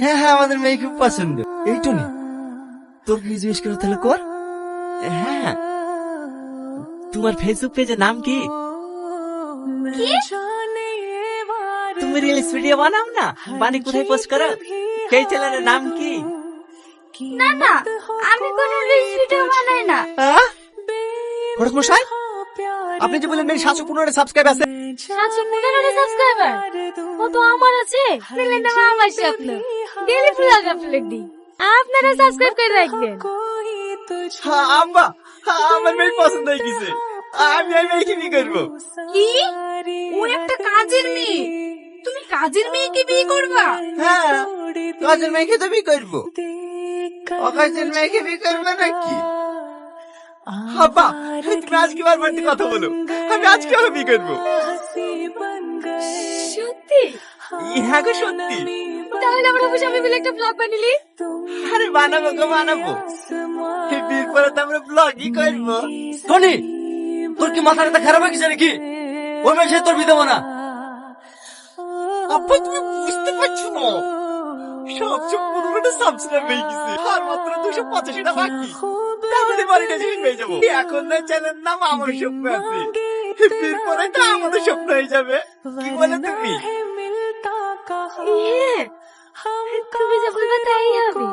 হ্যাঁ হ্যাঁ, আমাদের মেয়ে খুব পছন্দ। এই টনি, তোর কি জিজ্ঞেস করে তাহলে কর। হ্যাঁ, তোমার ফেসবুক পেজের নাম কি? তুমি রিলস ভিডিও বানাও না, বানি কোথায় পোস্ট করো? সেই চ্যানেলের নাম কি? না না, আমি কোনো রিলস ভিডিও বানাই না। হঠাৎ মশাই, আপনি যে বললেন মেয়ে 715 সাবস্ক্রাইব আছে। 715 সাবস্ক্রাইবার ও তো আমার আছে। চ্যানেলের নাম আমার স্বপ্ন। ডেইলি ব্লগ আপলোড দিই, আপনারা সাবস্ক্রাইব করে রাখবেন। হ্যাঁ আম্মা, আমার মেয়ে পছন্দ হয়ে গেছে। আমি মেয়েকে বিয়ে করবো। কি? ও একটা কাজের মেয়ে, তুমি কাজের মেয়েকে বিয়ে করবা? হ্যাঁ, কাজের মেয়েকে তো বিয়ে করবো। অকাজের মেয়েকে বিয়ে করবে নাকি? আব্বা, তুমি আজকে বারবার কথা বলো। আমি আজকে বিয়ে করবো। সত্যি? হ্যাঁ গো সত্যি। তাহলে আমরা সবাই মিলে একটা ব্লগ বানালি? আরে বানাবো গো বানাবো। এই বিয়ের পরে তো আমরা ব্লগই করবো। টনি, তোর কি মাথাটা খারাপ হয়ে গেছে নাকি? ওই মেয়ে তোর বিয়ে দেবো না। আব্বা তুমি বুঝতে পারছো না, 715 সাবস্ক্রাইব হয়ে গেছে, আর মাত্র 285টা বাকি। তাহলে বাড়িটা শেষ হয়ে যাবো। এখন না চ্যানেল নাম আমার স্বপ্ন আছে, বিয়ের পরে তো আমাদের স্বপ্ন হয়ে যাবে। কি বলে তুমি? হ্যাঁ, তুমি যা বলবে তাই হবে।